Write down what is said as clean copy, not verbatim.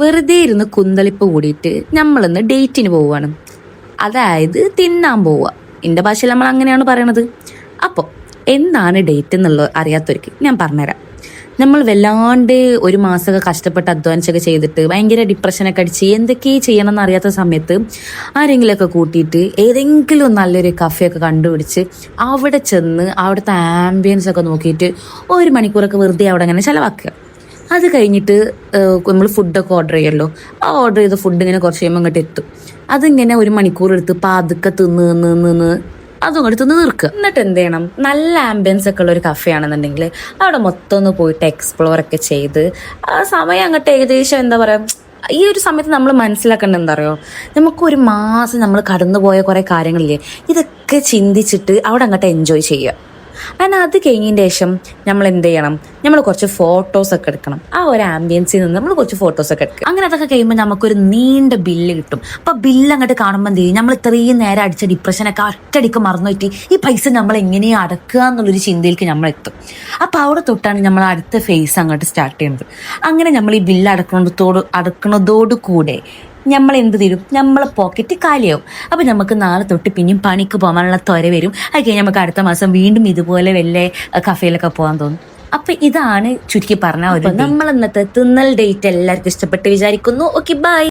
വെറുതെ ഇരുന്ന് കുന്തളിപ്പ് കൂടിയിട്ട് നമ്മളിന്ന് ഡേറ്റിന് പോവുകയാണ്. അതായത് തിന്നാൻ പോവുക. എൻ്റെ ഭാഷയിൽ നമ്മൾ അങ്ങനെയാണ് പറയണത്. അപ്പോൾ എന്താണ് ഡേറ്റ് എന്നുള്ളത് അറിയാത്തവർക്ക് ഞാൻ പറഞ്ഞുതരാം. നമ്മൾ വല്ലാണ്ട് ഒരു മാസമൊക്കെ കഷ്ടപ്പെട്ട് അധ്വാനിച്ചൊക്കെ ചെയ്തിട്ട് ഭയങ്കര ഡിപ്രഷനൊക്കെ അടിച്ച് എന്തൊക്കെ ചെയ്യണമെന്ന് അറിയാത്ത സമയത്ത് ആരെങ്കിലുമൊക്കെ കൂട്ടിയിട്ട് ഏതെങ്കിലും നല്ലൊരു കഫേയൊക്കെ കണ്ടുപിടിച്ച് അവിടെ ചെന്ന് അവിടുത്തെ ആംബിയൻസ് ഒക്കെ നോക്കിയിട്ട് 1 മണിക്കൂറൊക്കെ വെറുതെ അവിടെ അങ്ങനെ ചിലവാക്കുക. അത് കഴിഞ്ഞിട്ട് നമ്മൾ ഫുഡൊക്കെ ഓർഡർ ചെയ്യുമല്ലോ. ആ ഓർഡർ ചെയ്ത ഫുഡ് ഇങ്ങനെ കുറച്ച് കഴിയുമ്പോൾ ഇങ്ങോട്ട് എത്തും. അതിങ്ങനെ 1 മണിക്കൂർ എടുത്ത് പതുക്കെ തിന്ന് അതും കൂടി തിന്ന് തീർക്കുക. എന്നിട്ട് എന്ത് ചെയ്യണം, നല്ല ആംബിയൻസ് ഒക്കെ ഉള്ള ഒരു കഫേ ആണെന്നുണ്ടെങ്കിൽ അവിടെ മൊത്തം ഒന്ന് പോയിട്ട് എക്സ്പ്ലോർ ഒക്കെ ചെയ്ത് ആ സമയം അങ്ങോട്ട് ഏകദേശം എന്താ പറയുക, ഈ ഒരു സമയത്ത് നമ്മൾ മനസ്സിലാക്കേണ്ടത് എന്താ പറയുക, നമുക്കൊരു മാസം നമ്മൾ കടന്നുപോയ കുറേ കാര്യങ്ങളില്ലേ, ഇതൊക്കെ ചിന്തിച്ചിട്ട് അവിടെ അങ്ങോട്ട് എൻജോയ് ചെയ്യുക. കാരണം അത് കഴിഞ്ഞതിന് ശേഷം നമ്മൾ എന്ത് ചെയ്യണം, നമ്മൾ കുറച്ച് ഫോട്ടോസൊക്കെ എടുക്കണം. ആ ഒരു ആംബിയൻസിൽ നിന്ന് നമ്മൾ കുറച്ച് ഫോട്ടോസൊക്കെ എടുക്കുക. അങ്ങനെ അതൊക്കെ കഴിയുമ്പോൾ നമുക്കൊരു നീണ്ട ബില്ല് കിട്ടും. അപ്പോൾ ബില്ല് അങ്ങോട്ട് കാണുമ്പോൾ എന്ത് ചെയ്യും, നമ്മൾ ഇത്രയും നേരം അടിച്ച ഡിപ്രഷനൊക്കെ ഒറ്റയടിക്ക് മറന്നു പറ്റി ഈ പൈസ നമ്മൾ എങ്ങനെയാണ് അടക്കുക എന്നുള്ളൊരു ചിന്തയിലേക്ക് നമ്മൾ എത്തും. അപ്പോൾ അവിടെ തൊട്ടാണ് നമ്മൾ അടുത്ത ഫേസ് അങ്ങോട്ട് സ്റ്റാർട്ട് ചെയ്യുന്നത്. അങ്ങനെ നമ്മൾ ഈ ബില്ല് അടക്കണതോടു കൂടെ നമ്മൾ എന്ത് തരും, നമ്മളെ പോക്കറ്റ് കാലിയാവും. അപ്പം നമുക്ക് നാളെ തൊട്ട് പിന്നെയും പണിക്ക് പോകാനുള്ള ത്വര വരും. അത് കഴിഞ്ഞ് നമുക്ക് അടുത്ത മാസം വീണ്ടും ഇതുപോലെ വല്ല കഫേയിലൊക്കെ പോകാൻ തോന്നും. അപ്പം ഇതാണ് ചുരുക്കി പറഞ്ഞ ഒരു നമ്മൾ ഇന്നത്തെ തിന്നൽ ഡേറ്റ് എല്ലാവർക്കും ഇഷ്ടപ്പെട്ട് വിചാരിക്കുന്നു. Okay, by.